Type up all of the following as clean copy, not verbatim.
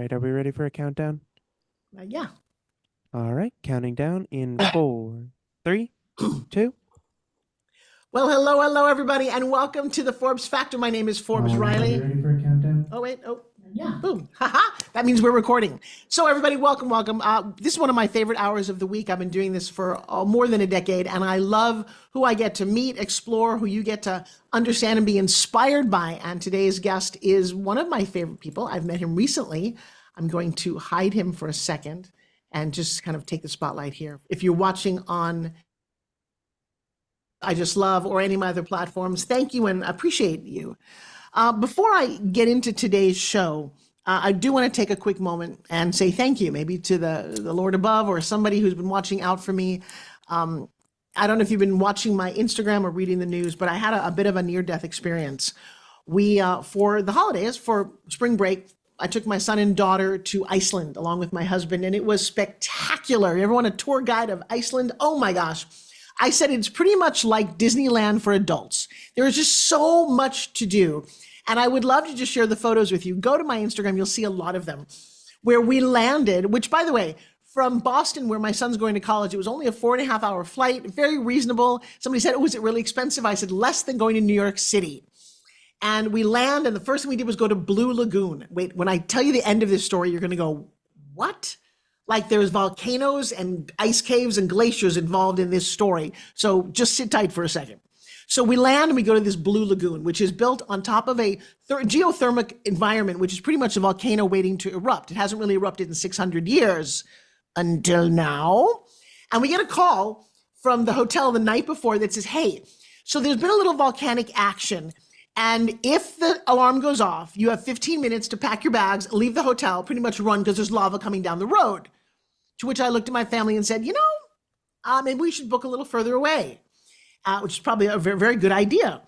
right, are we ready for a countdown? Yeah. All right, counting down in four, three, two. Well, hello, everybody, and welcome to the Forbes Factor. My name is Forbes Riley. Are we ready for a countdown? Oh, wait. Oh, yeah. Boom. Haha. That means we're recording. So, everybody, welcome. This is one of my favorite hours of the week. I've been doing this for more than a decade, and I love who I get to meet, explore, who you get to understand and be inspired by. And today's guest is one of my favorite people. I've met him recently. I'm going to hide him for a second and just kind of take the spotlight here. If you're watching on I Just Love or any of my other platforms, thank you and appreciate you. Before I get into today's show, I do want to take a quick moment and say thank you, maybe to the Lord above or somebody who's been watching out for me. I don't know if you've been watching my Instagram or reading the news, but I had a bit of a near-death experience. For the holidays, for spring break, I took my son and daughter to Iceland along with my husband, and it was spectacular. You ever want a tour guide of Iceland? Oh my gosh. I said it's pretty much like Disneyland for adults. There is just so much to do. And I would love to just share the photos with you. Go to my Instagram, you'll see a lot of them. Where we landed, which by the way, from Boston, where my son's going to college, it was only a 4.5-hour flight, very reasonable. Somebody said, oh, was it really expensive? I said, less than going to New York City. And we land, and the first thing we did was go to Blue Lagoon. Wait, when I tell you the end of this story, you're gonna go, what? Like there's volcanoes and ice caves and glaciers involved in this story. So just sit tight for a second. So we land and we go to this Blue Lagoon, which is built on top of a geothermal environment, which is pretty much a volcano waiting to erupt. It hasn't really erupted in 600 years until now. And we get a call from the hotel the night before that says, hey, so there's been a little volcanic action. And if the alarm goes off, you have 15 minutes to pack your bags, leave the hotel, pretty much run because there's lava coming down the road. To which I looked at my family and said, maybe we should book a little further away, which is probably a very, very good idea.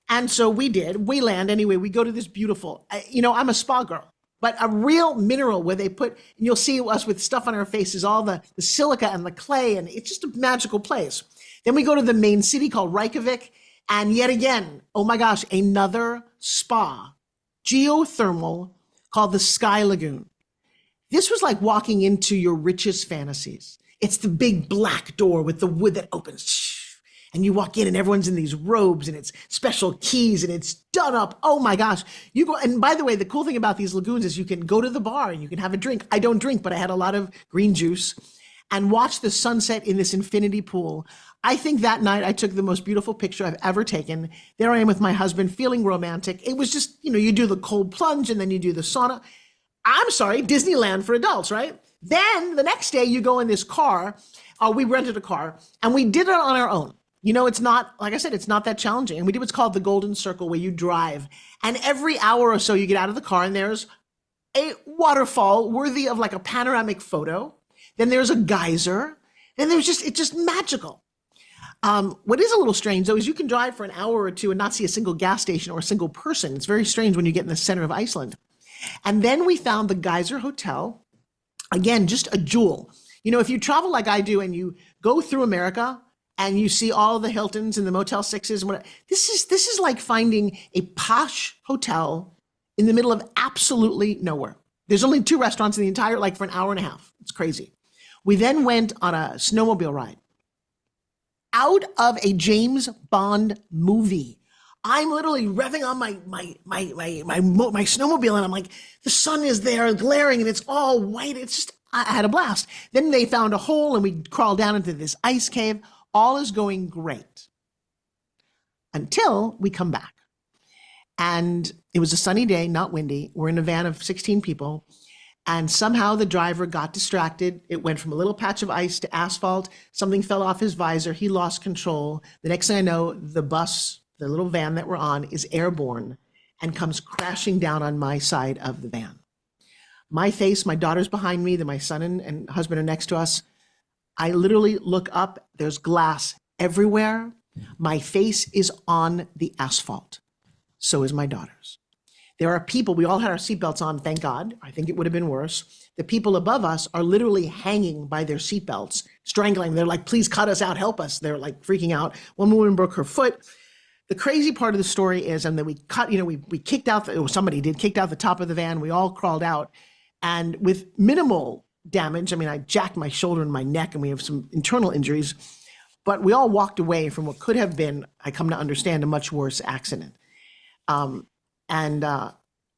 And so we did. We land anyway. We go to this beautiful, I'm a spa girl, but a real mineral where they put, and you'll see us with stuff on our faces, all the silica and the clay, and it's just a magical place. Then we go to the main city called Reykjavik. And yet again, oh my gosh, another spa, geothermal, called the Sky Lagoon. This was like walking into your richest fantasies. It's the big black door with the wood that opens. And you walk in and everyone's in these robes and it's special keys and it's done up. Oh my gosh. You go, and by the way, the cool thing about these lagoons is you can go to the bar and you can have a drink. I don't drink, but I had a lot of green juice and watch the sunset in this infinity pool. I think that night I took the most beautiful picture I've ever taken. There I am with my husband feeling romantic. It was just, you do the cold plunge and then you do the sauna. I'm sorry, Disneyland for adults, right? Then the next day you go in this car, we rented a car and we did it on our own. It's not, like I said, it's not that challenging. And we did what's called the Golden Circle where you drive. And every hour or so you get out of the car and there's a waterfall worthy of like a panoramic photo. Then there's a geyser. Then it's just magical. What is a little strange though is you can drive for an hour or two and not see a single gas station or a single person. It's very strange when you get in the center of Iceland. And then we found the Geyser Hotel. Again, just a jewel. If you travel like I do and you go through America and you see all the Hiltons and the Motel 6s, and whatever, this is like finding a posh hotel in the middle of absolutely nowhere. There's only 2 restaurants in the entire, like for an hour and a half. It's crazy. We then went on a snowmobile ride out of a James Bond movie. I'm literally revving on my snowmobile, and I'm like, the sun is there glaring, and it's all white. It's just, I had a blast. Then they found a hole, and we crawled down into this ice cave. All is going great until we come back. And it was a sunny day, not windy. We're in a van of 16 people. And somehow the driver got distracted. It went from a little patch of ice to asphalt. Something fell off his visor. He lost control. The next thing I know, the bus, the little van that we're on, is airborne and comes crashing down on my side of the van. My face, my daughter's behind me, then my son and husband are next to us. I literally look up, there's glass everywhere. My face is on the asphalt. So is my daughter's. There are people, we all had our seatbelts on, thank God. I think it would have been worse. The people above us are literally hanging by their seatbelts, strangling. They're like, please cut us out, help us. They're like freaking out. One woman broke her foot. The crazy part of the story is, and then we kicked out, somebody did, kicked out the top of the van. We all crawled out. and with minimal damage. I mean, I jacked my shoulder and my neck, and we have some internal injuries, but we all walked away from what could have been, I come to understand, a much worse accident. Um, and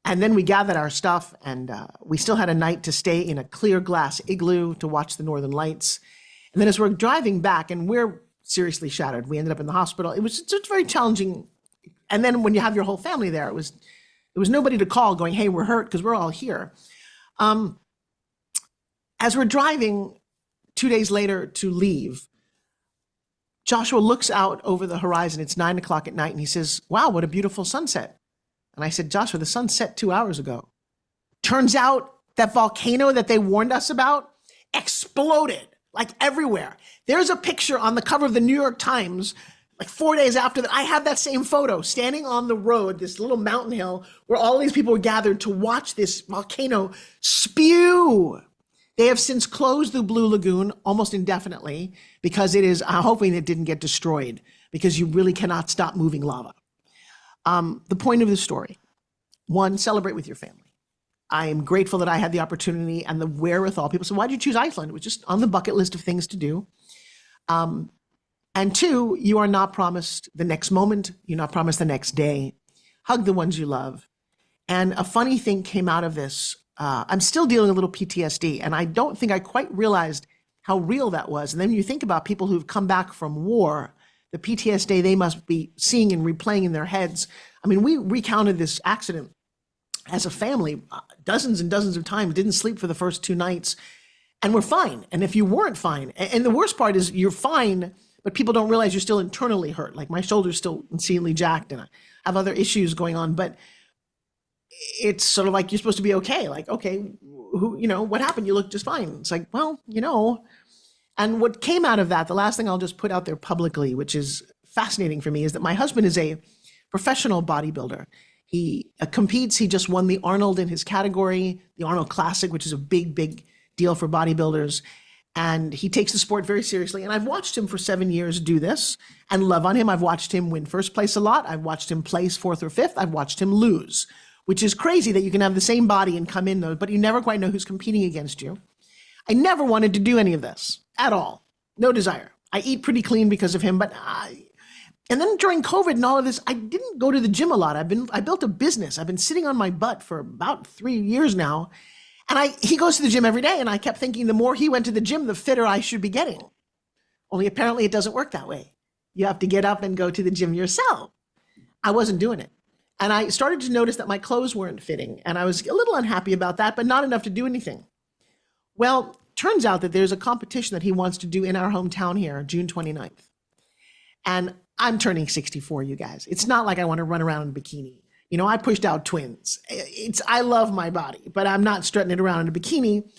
then we gathered our stuff, and we still had a night to stay in a clear glass igloo to watch the Northern Lights. And then as we're driving back, and we're seriously shattered, we ended up in the hospital. It was just very challenging. And then when you have your whole family there, it was nobody to call going, hey, we're hurt, because we're all here. As we're driving 2 days later to leave, Joshua looks out over the horizon. It's 9 o'clock at night, and he says, wow, what a beautiful sunset. And I said, Joshua, the sun set 2 hours ago. Turns out that volcano that they warned us about exploded like everywhere. There's a picture on the cover of the New York Times, like 4 days after that. I have that same photo standing on the road, this little mountain hill where all these people were gathered to watch this volcano spew. They have since closed the Blue Lagoon almost indefinitely because it is, hoping it didn't get destroyed, because you really cannot stop moving lava. The point of the story, one, celebrate with your family. I am grateful that I had the opportunity and the wherewithal. People say, why did you choose Iceland? It was just on the bucket list of things to do. And two, you are not promised the next moment. You're not promised the next day. Hug the ones you love. And a funny thing came out of this. I'm still dealing with a little PTSD, and I don't think I quite realized how real that was. And then you think about people who've come back from war, the PTSD they must be seeing and replaying in their heads. I mean, we recounted this accident as a family dozens and dozens of times, didn't sleep for the first 2 nights, and we're fine. And if you weren't fine, and the worst part is you're fine, but people don't realize you're still internally hurt. Like my shoulder's still insanely jacked, and I have other issues going on, but it's sort of like you're supposed to be okay. Like, okay, what happened? You look just fine. It's like, well, and what came out of that, the last thing I'll just put out there publicly, which is fascinating for me, is that my husband is a professional bodybuilder. He competes. He just won the Arnold in his category, the Arnold Classic, which is a big, big deal for bodybuilders. And he takes the sport very seriously. And I've watched him for 7 years do this and love on him. I've watched him win first place a lot. I've watched him place 4th or 5th. I've watched him lose, which is crazy that you can have the same body and come in, but you never quite know who's competing against you. I never wanted to do any of this at all. No desire. I eat pretty clean because of him, and then during COVID and all of this, I didn't go to the gym a lot. I built a business. I've been sitting on my butt for about 3 years now. And he goes to the gym every day. And I kept thinking the more he went to the gym, the fitter I should be getting. Only apparently it doesn't work that way. You have to get up and go to the gym yourself. I wasn't doing it. And I started to notice that my clothes weren't fitting. And I was a little unhappy about that, but not enough to do anything. Well, turns out that there's a competition that he wants to do in our hometown here, June 29th. And I'm turning 64, you guys. It's not like I want to run around in a bikini. I pushed out twins. I love my body, but I'm not strutting it around in a bikini.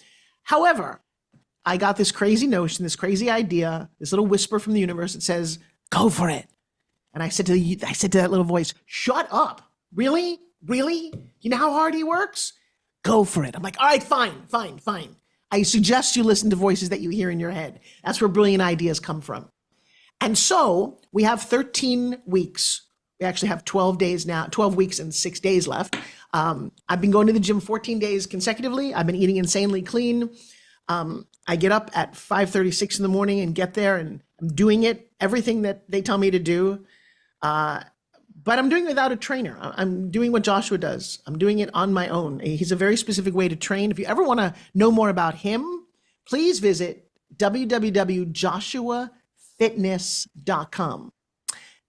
However, I got this crazy notion, this crazy idea, this little whisper from the universe that says, go for it. And I said to that little voice, shut up. Really? Really? You know how hard he works? Go for it. I'm like, all right, fine. I suggest you listen to voices that you hear in your head. That's where brilliant ideas come from. And so we have 13 weeks. We actually have 12 days now, 12 weeks and 6 days left. I've been going to the gym 14 days consecutively. I've been eating insanely clean. I get up at 5:36 in the morning and get there, and I'm doing everything that they tell me to do. But I'm doing it without a trainer. I'm doing what Joshua does. I'm doing it on my own. He's a very specific way to train. If you ever want to know more about him, please visit www.joshuafitness.com.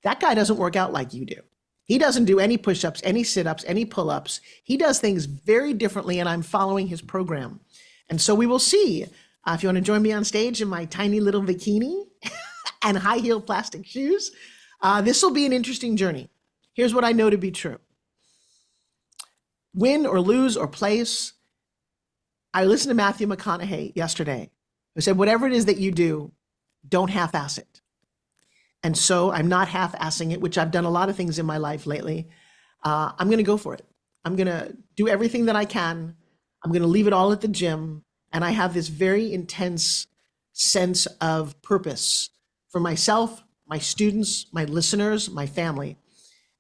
That guy doesn't work out like you do. He doesn't do any push-ups, any sit-ups, any pull-ups. He does things very differently, and I'm following his program. And so we will see. If you want to join me on stage in my tiny little bikini and high-heel plastic shoes, this will be an interesting journey. Here's what I know to be true. Win or lose or place. I listened to Matthew McConaughey yesterday, who said, whatever it is that you do, don't half-ass it. And so I'm not half-assing it, which I've done a lot of things in my life lately. I'm going to go for it. I'm going to do everything that I can. I'm going to leave it all at the gym. And I have this very intense sense of purpose for myself, my students, my listeners, my family.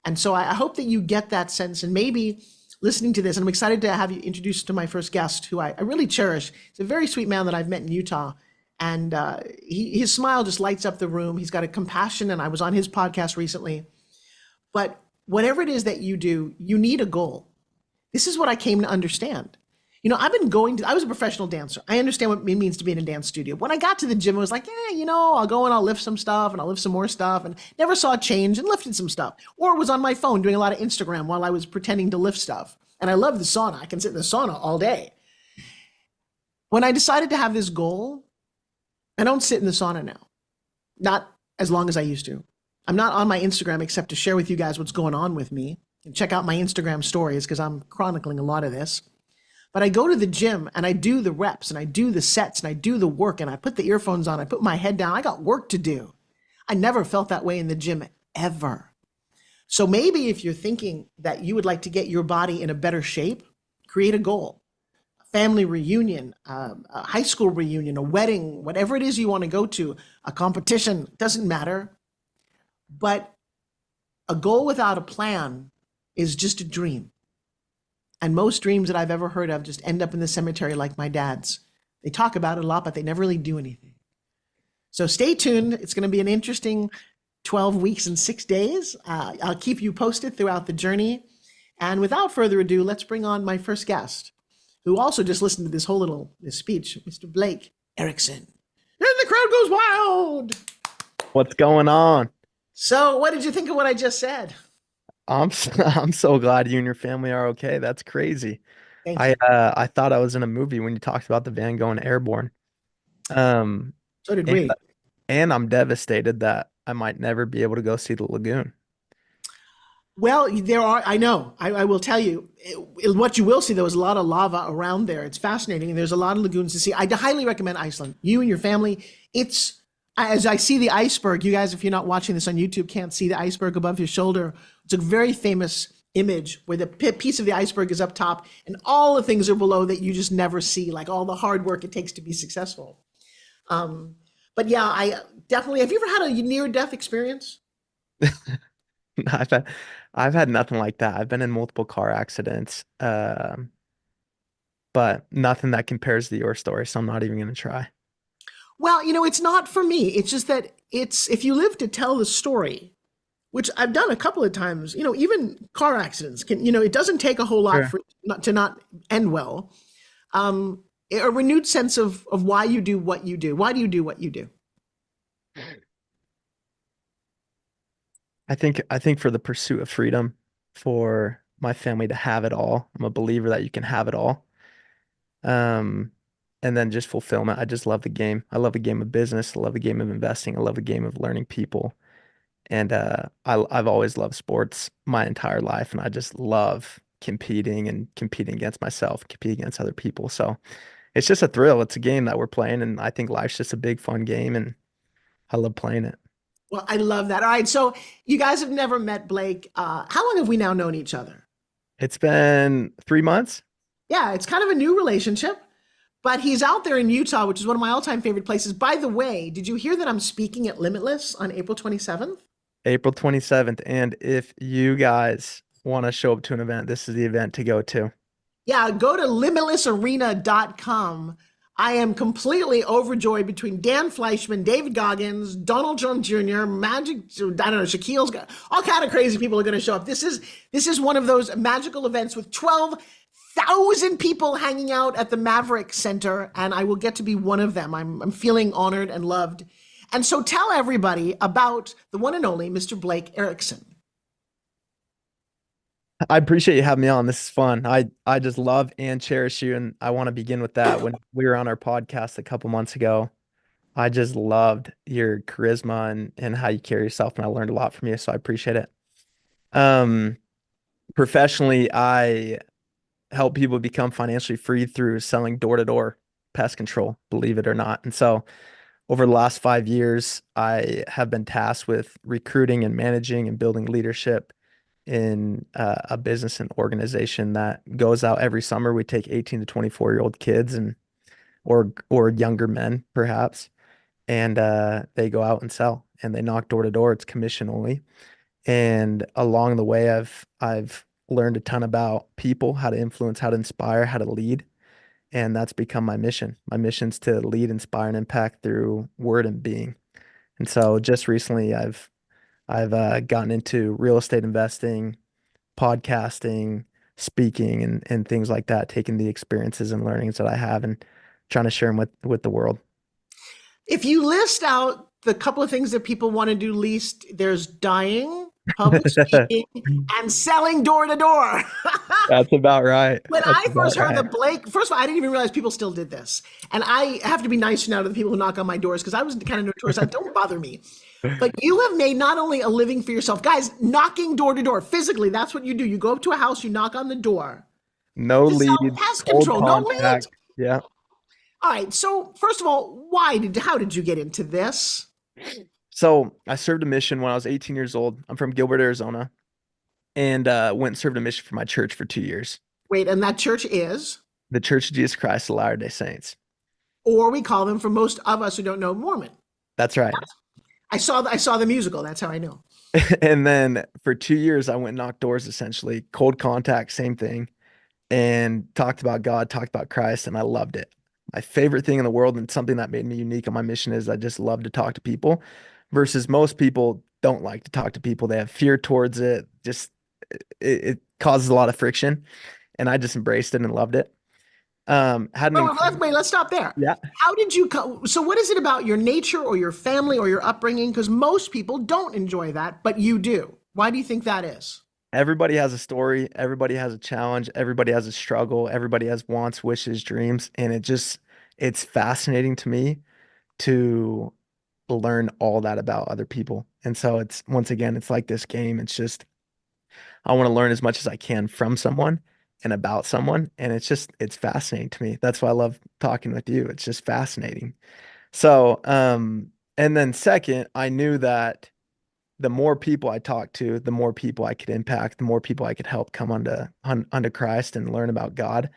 And so I hope that you get that sense. And maybe listening to this, and I'm excited to have you introduced to my first guest, who I really cherish. He's a very sweet man that I've met in Utah, and his smile just lights up the room. He's got a compassion, and I was on his podcast recently. But whatever it is that you do, you need a goal. This is what I came to understand. I was a professional dancer. I understand what it means to be in a dance studio. When I got to the gym, I was like, I'll go and I'll lift some stuff and I'll lift some more stuff, and never saw a change and lifted some stuff. Or was on my phone doing a lot of Instagram while I was pretending to lift stuff. And I love the sauna. I can sit in the sauna all day. When I decided to have this goal, I don't sit in the sauna now. Not as long as I used to. I'm not on my Instagram except to share with you guys what's going on with me. And check out my Instagram stories because I'm chronicling a lot of this. But I go to the gym and I do the reps and I do the sets and I do the work and I put the earphones on. I put my head down. I got work to do. I never felt that way in the gym ever. So maybe if you're thinking that you would like to get your body in a better shape, create a goal. A family reunion, a high school reunion, a wedding, whatever it is you want to go to, a competition, doesn't matter. But a goal without a plan is just a dream. And most dreams that I've ever heard of just end up in the cemetery like my dad's. They talk about it a lot, but they never really do anything. So stay tuned. It's going to be an interesting 12 weeks and 6 days. I'll keep you posted throughout the journey. And without further ado, let's bring on my first guest, who also just listened to this speech, Mr. Blake Erikson. And the crowd goes wild. What's going on? So what did you think of what I just said? I'm so glad you and your family are okay. That's crazy. Thank you. I thought I was in a movie when you talked about the van going airborne. Um, So did and, we. and I'm devastated that I might never be able to go see the lagoon. Well, I know, I will tell you, what you will see, though, is a lot of lava around there. It's fascinating. And there's a lot of lagoons to see. I highly recommend Iceland. You and your family, as I see the iceberg, you guys, if you're not watching this on YouTube, can't see the iceberg above your shoulder. It's a very famous image where the piece of the iceberg is up top and all the things are below that you just never see, like all the hard work it takes to be successful. But yeah, I definitely, have you ever had a near-death experience? I've had, I've had nothing like that. I've been in multiple car accidents, but nothing that compares to your story. So I'm not even going to try. Well, it's not for me. It's just that if you live to tell the story, which I've done a couple of times, even car accidents can, it doesn't take a whole lot Sure. for not to not end well. A renewed sense of why you do what you do. Why do you do what you do? I think for the pursuit of freedom, for my family to have it all. I'm a believer that you can have it all. Um, and then just fulfillment. I just love the game. I love the game of business. I love the game of investing. I love the game of learning people. And I've always loved sports my entire life, and I just love competing and competing against myself, competing against other people. So it's just a thrill. It's a game that we're playing, and I think life's just a big fun game, and I love playing it. Well, I love that. All right. So you guys have never met Blake. How long have we now known each other? It's been 3 months. Yeah, it's kind of a new relationship, but he's out there in Utah, which is one of my all-time favorite places. By the way, did you hear that I'm speaking at Limitless on April 27th? April 27th. And if you guys want to show up to an event, this is the event to go to. Yeah, go to limitlessarena.com. I am completely overjoyed between Dan Fleischman, David Goggins, Donald Trump Jr., Magic, I don't know, Shaquille's got all kind of crazy people are going to show up. This is one of those magical events with 12,000 people hanging out at the Maverick Center, and I will get to be one of them. I'm feeling honored and loved. And so tell everybody about the one and only Mr. Blake Erikson. I appreciate you having me on. This is fun. I just love and cherish you, and I want to begin with that. When we were on our podcast a couple months ago, I just loved your charisma and how you carry yourself, and I learned a lot from you, so I appreciate it. Um, Professionally, I help people become financially free through selling door-to-door pest control, believe it or not. And so over the last 5 years, I have been tasked with recruiting and managing and building leadership in a business and organization that goes out every summer. We take 18 to 24-year-old kids and or younger men perhaps, and they go out and sell and they knock door to door. It's commission only. And along the way, I've learned a ton about people, how to influence, how to inspire, how to lead. And that's become my mission. My mission's to lead, inspire, and impact through word and being. And so just recently I've gotten into real estate investing, podcasting, speaking, and things like that, taking the experiences and learnings that I have and trying to share them with the world. If you list out the couple of things that people want to do least, there's dying, public speaking, and selling door to door. That's about right. When That's I about first heard right. that Blake, first of all, I didn't even realize people still did this. And I have to be nice now to the people who knock on my doors because I was kind of notorious. I don't bother me. But you have made not only a living for yourself, guys, knocking door to door physically. That's what you do. You go up to a house, you knock on the door No to sell leads, pest cold control. No leads. contact. Yeah. All right. So first of all, how did you get into this? So I served a mission when I was 18 years old. I'm from Gilbert, Arizona, and went and served a mission for my church for 2 years. Wait, and that church is, The Church of Jesus Christ of Latter-day Saints. or we call them for most of us who don't know, Mormon. That's right. I saw the musical. That's how I know. And then for 2 years, I went and knocked doors essentially, cold contact, same thing, and talked about God, talked about Christ, and I loved it. My favorite thing in the world and something that made me unique on my mission is I just love to talk to people versus most people don't like to talk to people. They have fear towards it. Just it causes a lot of friction, and I just embraced it and loved it. Had an Wait, let's stop there. Yeah. How did you come? So, what is it about your nature or your family or your upbringing? Because most people don't enjoy that, but you do. Why do you think that is? Everybody has a story, everybody has a challenge, everybody has a struggle, everybody has wants, wishes, dreams, and it's fascinating to me to learn all that about other people. And so it's once again, it's like this game. It's just I want to learn as much as I can from someone and about someone, and it's fascinating to me. That's why I love talking with you. It's just fascinating. So, and then second, I knew that the more people I talked to, the more people I could impact, the more people I could help come unto Christ and learn about God.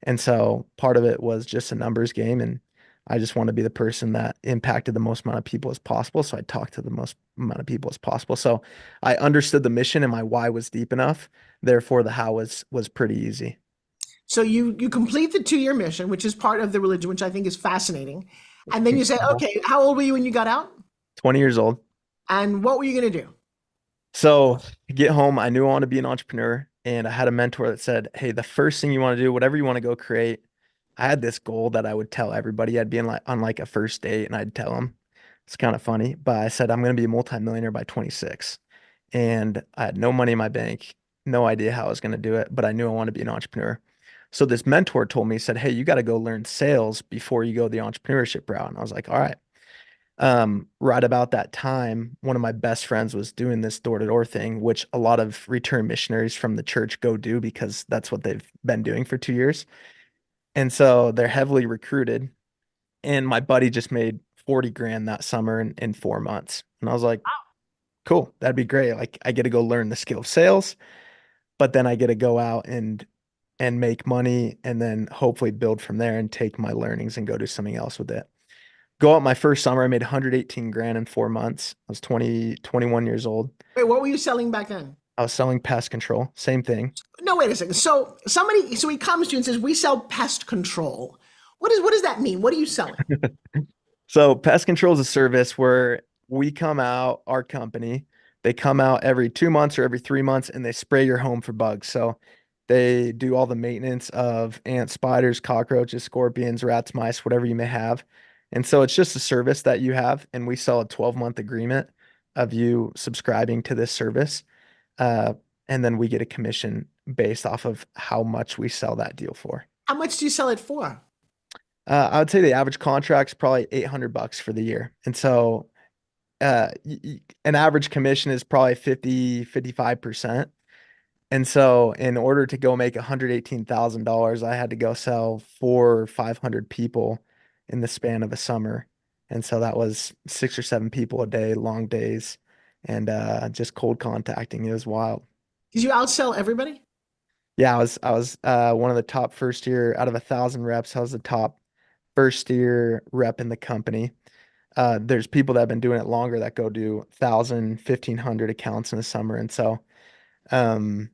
And so part of it was just a numbers game. And I just want to be the person that impacted the most amount of people as possible. So I talked to the most amount of people as possible. So I understood the mission and my why was deep enough. Therefore, the how was pretty easy. So you complete the 2 year mission, which is part of the religion, which I think is fascinating, and then you say, Incredible. okay, how old were you when you got out, 20 years old. and what were you going to do? So to get home, I knew I wanted to be an entrepreneur, and I had a mentor that said, "Hey, the first thing you want to do, whatever you want to go create." I had this goal that I would tell everybody. I'd be in like on like a first date, and I'd tell them. It's kind of funny, but I said I'm going to be a multimillionaire by 26, and I had no money in my bank, no idea how I was going to do it, but I knew I wanted to be an entrepreneur. So this mentor told me, he said, "Hey, you got to go learn sales before you go the entrepreneurship route." And I was like, "All right." Right about that time, one of my best friends was doing this door-to-door thing, which a lot of return missionaries from the church go do because that's what they've been doing for 2 years. And so they're heavily recruited. And my buddy just made 40 grand that summer in 4 months. And I was like, cool, that'd be great. Like I get to go learn the skill of sales, but then I get to go out and make money and then hopefully build from there and take my learnings and go do something else with it. Go out my first summer, I made 118 grand in 4 months. I was 21 years old. Wait, what were you selling back then? I was selling pest control, same thing. No, wait a second. So he comes to you and says, "We sell pest control." What does that mean? What are you selling? So pest control is a service where we come out, our company, they come out every 2 months or every 3 months and they spray your home for bugs. So they do all the maintenance of ants, spiders, cockroaches, scorpions, rats, mice, whatever you may have. And so it's just a service that you have, and we sell a 12-month agreement of you subscribing to this service. Uh, and then we get a commission based off of how much we sell that deal for. How much do you sell it for? I would say the average contract's probably $800 for the year. And so an average commission is probably 55%. And so in order to go make $118,000, I had to go sell 400 or 500 people in the span of a summer. And so that was 6 or 7 people a day, long days, and just cold contacting. It was wild. Did you outsell everybody? Yeah, I was one of the top first year out of 1,000 reps. I was the top first year rep in the company. There's people that have been doing it longer that go do 1,000, 1,500 accounts in the summer. And so, um,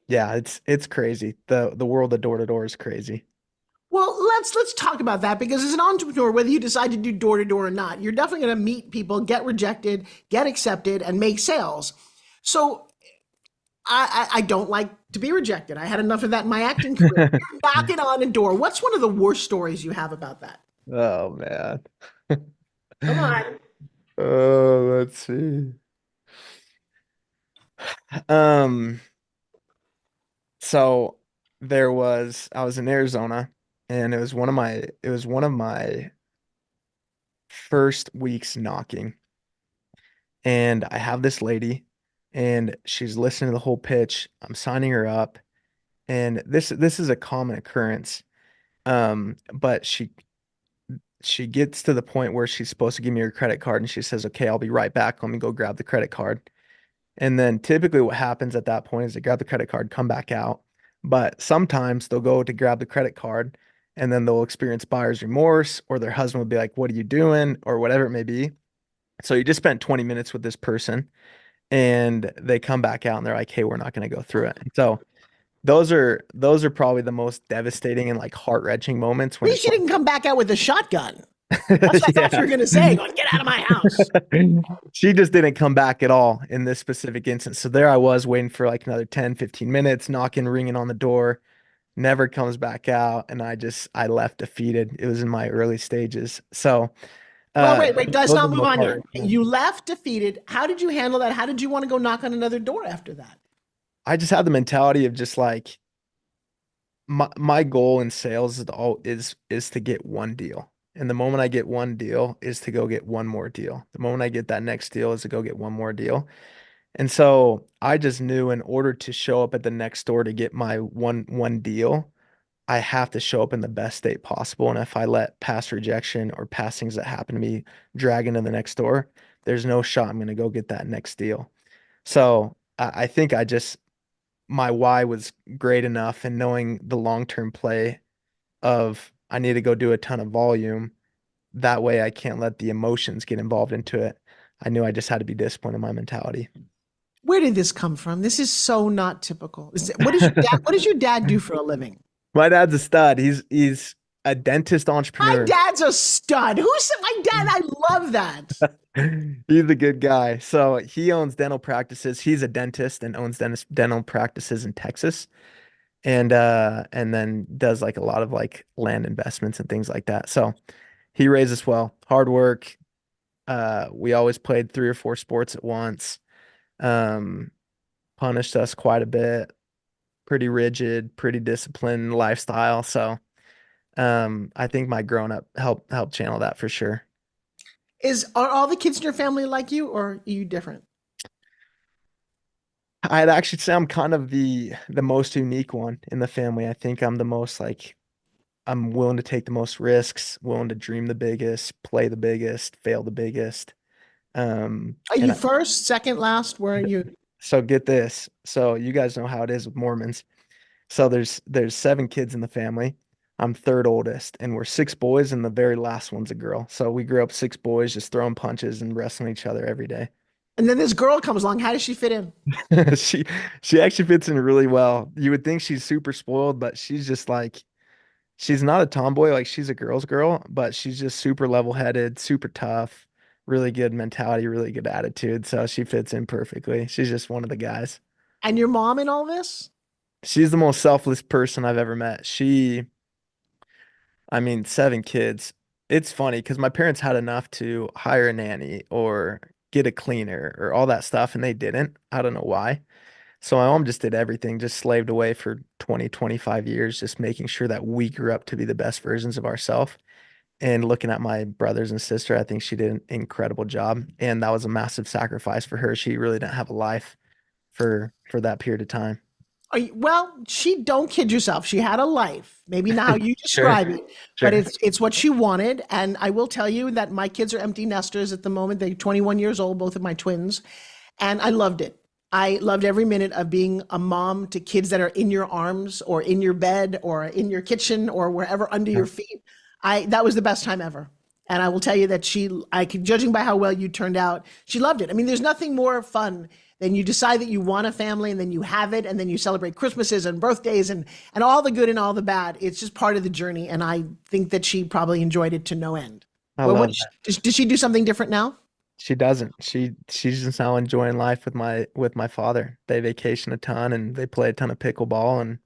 Yeah, it's crazy. The world of door to door is crazy. Well, let's talk about that because as an entrepreneur, whether you decide to do door to door or not, you're definitely going to meet people, get rejected, get accepted, and make sales. So I don't like to be rejected. I had enough of that in my acting career. You're knocking on a door. What's one of the worst stories you have about that? Oh man. Come on. Oh, let's see. Um, so I was in Arizona and it was one of my first weeks knocking. And I have this lady and she's listening to the whole pitch. I'm signing her up. And this is a common occurrence. But she gets to the point where she's supposed to give me her credit card and she says, "Okay, I'll be right back. Let me go grab the credit card." And then typically what happens at that point is they grab the credit card, come back out. But sometimes they'll go to grab the credit card and then they'll experience buyer's remorse or their husband will be like, "What are you doing?" or whatever it may be. So you just spent 20 minutes with this person and they come back out and they're like, "Hey, we're not going to go through it." So those are probably the most devastating and like heart-wrenching moments At when least it's you like, didn't come back out with a shotgun. That's what I thought you were going to say. Going, get out of my house. She just didn't come back at all in this specific instance. So there I was waiting for like another 10, 15 minutes, knocking, ringing on the door, never comes back out. And I left defeated. It was in my early stages. So, Well, wait. Let's those are not the move most on yet. heart-wrenching. You left defeated. How did you handle that? How did you want to go knock on another door after that? I just had the mentality of just like, my goal in sales is to get one deal. And the moment I get one deal is to go get one more deal. The moment I get that next deal is to go get one more deal. And so I just knew in order to show up at the next store to get my one deal, I have to show up in the best state possible. And if I let past rejection or past things that happen to me drag into the next store, there's no shot I'm going to go get that next deal. So I think my why was great enough and knowing the long-term play of I need to go do a ton of volume. That way I can't let the emotions get involved into it. I knew I just had to be disciplined in my mentality. Where did this come from? This is so not typical. What does your dad do for a living? My dad's a stud. He's a dentist My entrepreneur. dad's a stud. Who said my dad? I love that. He's a good guy. So he owns dental practices. He's a dentist and owns dental practices in Texas. And then does like a lot of like land investments and things like that. So he raised us well. Hard work. We always played 3 or 4 sports at once. Um, Punished us quite a bit. Pretty rigid, pretty disciplined lifestyle. So I think my grown up helped channel that for sure. Are all the kids in your family like you, or are you different? I'd actually say I'm kind of the most unique one in the family. I think I'm the most like I'm willing to take the most risks, willing to dream the biggest, play the biggest, fail the biggest. Are And you first, second, last? Where are you? so get this. So you guys know how it is with Mormons. So there's 7 kids in the family. I'm third oldest, and we're 6 boys, and the very last one's a girl. So we grew up 6 boys just throwing punches and wrestling each other every day. And then this girl comes along. How does she fit in? She she actually fits in really well. You would think she's super spoiled, but she's just like she's not a tomboy, like she's a girl's girl, but she's just super level-headed, super tough, really good mentality, really good attitude. So she fits in perfectly. She's just one of the guys. And your mom in all this? She's the most selfless person I've ever met. I mean, 7 kids. It's funny because my parents had enough to hire a nanny or get a cleaner or all that stuff, and they didn't. I don't know why. So my mom just did everything, just slaved away for 20, 25 years, just making sure that we grew up to be the best versions of ourselves. And looking at my brothers and sister, I think she did an incredible job. And that was a massive sacrifice for her. She really didn't have a life for that period of time. Well, she don't kid yourself. She had a life. Maybe not how you Sure, describe it, but sure. it's what she wanted. And I will tell you that my kids are empty nesters at the moment. They're 21 years old, both of my twins, and I loved it. I loved every minute of being a mom to kids that are in your arms or in your bed or in your kitchen or wherever under Yeah. your feet. I That was the best time ever. And I will tell you that judging by how well you turned out, she loved it. I mean, there's nothing more fun then you decide that you want a family, and then you have it, and then you celebrate Christmases and birthdays and all the good and all the bad. It's just part of the journey, and I think that she probably enjoyed it to no end. I Well, love that. does she do something different now? She doesn't. She's just now enjoying life with my father. They vacation a ton and they play a ton of pickleball and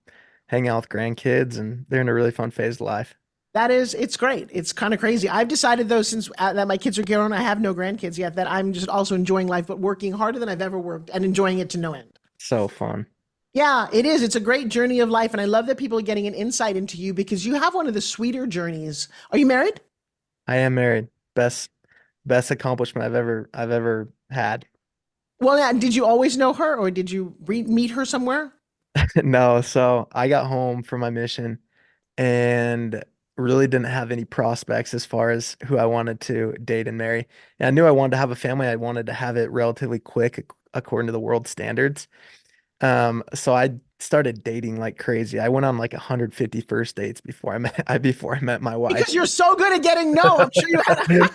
hang out with grandkids, and they're in a really fun phase of life. It's great. It's kind of crazy. I've decided though, since that my kids are grown, I have no grandkids yet, that I'm just also enjoying life, but working harder than I've ever worked and enjoying it to no end. So fun. Yeah, it is. It's a great journey of life. And I love that people are getting an insight into you because you have one of the sweeter journeys. Are you married? I am married. Best accomplishment I've ever had. Well, yeah, did you always know her or did you meet her somewhere? No, so I got home from my mission and really didn't have any prospects as far as who I wanted to date and marry. And I knew I wanted to have a family. I wanted to have it relatively quick according to the world standards. So I started dating like crazy. I went on like 150 first dates before I met my Because wife. you're so good at getting no. I'm sure you had.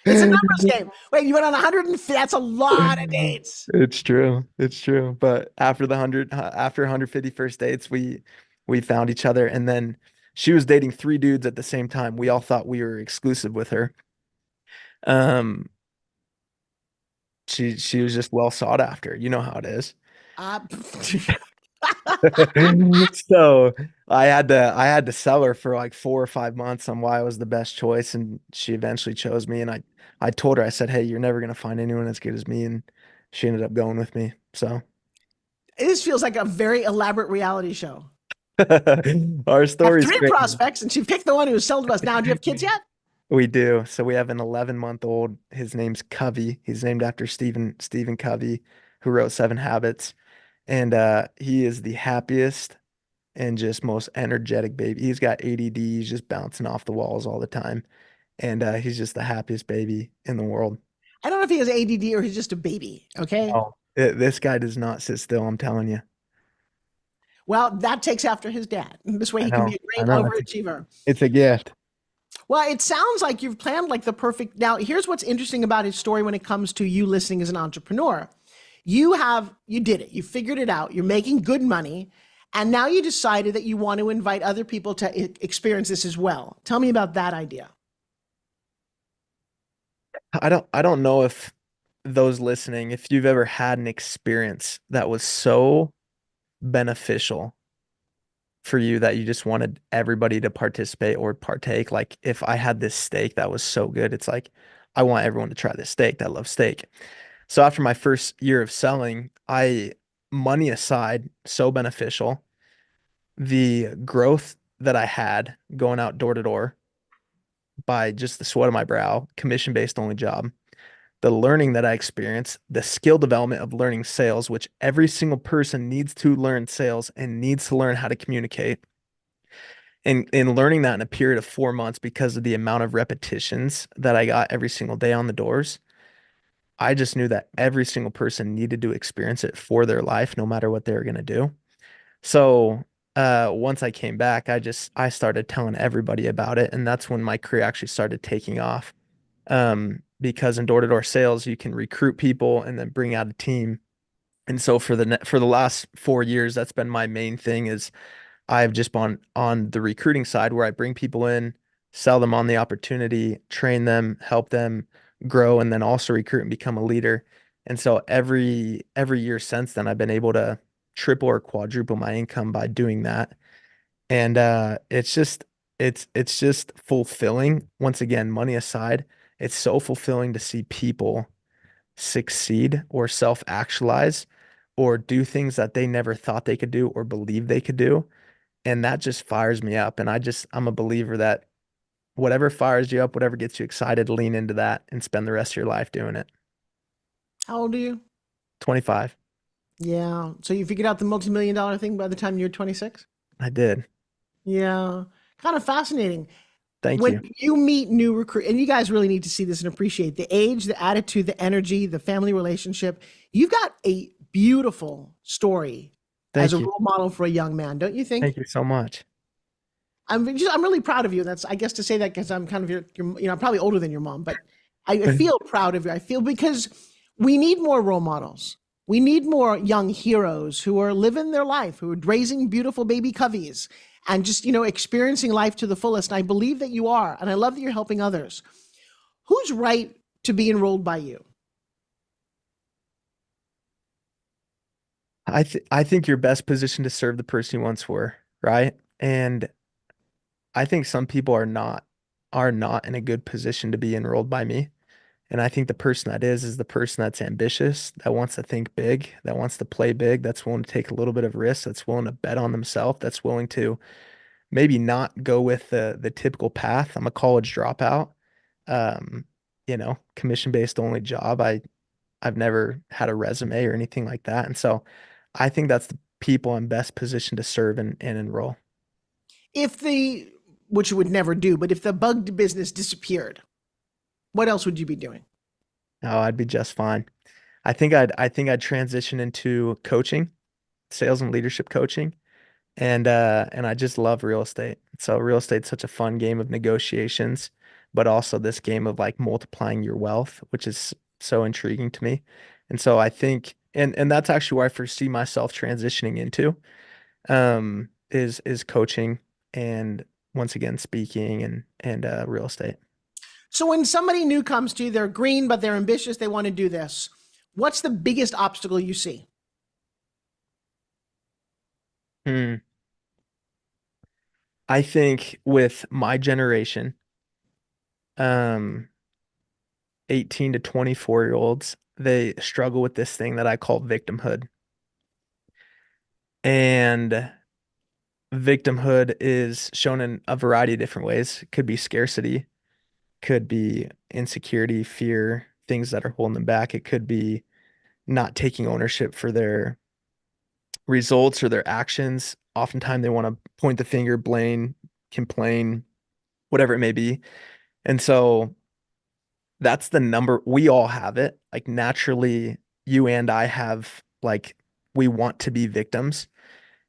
It's a numbers game. Wait, you went on 150. That's a lot of dates. It's true. It's true. But after 150 first dates, we found each other, and then she was dating three dudes at the same time. We all thought we were exclusive with her. Um, she was just well sought after. You know how it is. Uh, So I had to sell her for like 4 or 5 months on why I was the best choice, and she eventually chose me. And I told her, I said, "Hey, you're never gonna find anyone as good as me," and she ended up going with me. So this feels like a very elaborate reality show. our I have story's three great. prospects, and she picked the one who sold to us. Now, do you have kids yet? We do. So we have an 11-month-old. His name's Covey. He's named after Stephen Covey, who wrote Seven Habits. And he is the happiest and just most energetic baby. He's got ADD. He's just bouncing off the walls all the time. And he's just the happiest baby in the world. I don't know if he has ADD or he's just a baby. Okay. Oh, this guy does not sit still, I'm telling you. Well, that takes after his dad. This way I he can be know. a I great know. overachiever. It's a gift. Well, it sounds like you've planned like the perfect. Now, here's what's interesting about his story when it comes to you listening as an entrepreneur. You did it. You figured it out. You're making good money. And now you decided that you want to invite other people to experience this as well. Tell me about that idea. I don't know if those listening, if you've ever had an experience that was so beneficial for you that you just wanted everybody to participate or partake. Like if I had this steak that was so good, it's like I want everyone to try this steak that loves steak. So after my first year of selling, money aside, so beneficial. The growth that I had going out door to door by just the sweat of my brow, commission based only job, the learning that I experienced, the skill development of learning sales, which every single person needs to learn sales and needs to learn how to communicate. And learning that in a period of 4 months because of the amount of repetitions that I got every single day on the doors, I just knew that every single person needed to experience it for their life, no matter what they were going to do. So once I came back, I started telling everybody about it, and that's when my career actually started taking off. Because in door-to-door sales, you can recruit people and then bring out a team. And so for the last 4 years, that's been my main thing is I've just been on the recruiting side where I bring people in, sell them on the opportunity, train them, help them grow, and then also recruit and become a leader. And so every year since then, I've been able to triple or quadruple my income by doing that. And it's just fulfilling. Once again, money aside, it's so fulfilling to see people succeed or self-actualize or do things that they never thought they could do or believe they could do. And that just fires me up. And I'm a believer that whatever fires you up, whatever gets you excited, lean into that and spend the rest of your life doing it. How old are you? 25. Yeah. So you figured out the multi-million-dollar thing by the time you're 26? I did. Yeah. Kind of fascinating. Thank When you. you meet new recruit, and you guys really need to see this and appreciate the age, the attitude, the energy, the family relationship. You've got a beautiful story as Thank a you. role model for a young man, don't you think? Thank you so much. I'm really proud of you. That's, I guess, to say that because I'm kind of I'm probably older than your mom, but I feel proud of you. I feel because We need more role models. We need more young heroes who are living their life, who are raising beautiful baby coveys and just, experiencing life to the fullest. And I believe that you are. And I love that you're helping others. Who's right to be enrolled by you? I think you're best positioned to serve the person you once were, right? And I think some people are not in a good position to be enrolled by me. And I think the person that is the person that's ambitious, that wants to think big, that wants to play big, that's willing to take a little bit of risk, that's willing to bet on themselves, that's willing to maybe not go with the typical path. I'm a college dropout. Um, commission-based only job. I've never had a resume or anything like that. And so I think that's the people I'm best positioned to serve and enroll. If the, which you would never do, but if the bug business disappeared, what else would you be doing? Oh, I'd be just fine. I think I'd transition into coaching, sales and leadership coaching. And I just love real estate. So real estate's such a fun game of negotiations, but also this game of like multiplying your wealth, which is so intriguing to me. And so I think and that's actually where I foresee myself transitioning into is coaching and once again speaking and real estate. So when somebody new comes to you, they're green, but they're ambitious, they want to do this. What's the biggest obstacle you see? Hmm. I think with my generation, um, 18 to 24-year-olds, they struggle with this thing that I call victimhood. And victimhood is shown in a variety of different ways. It could be scarcity, could be insecurity, fear, things that are holding them back. It could be not taking ownership for their results or their actions. Oftentimes they want to point the finger, blame, complain, whatever it may be. And so that's the number. We all have it. Like naturally, you and I have like we want to be victims.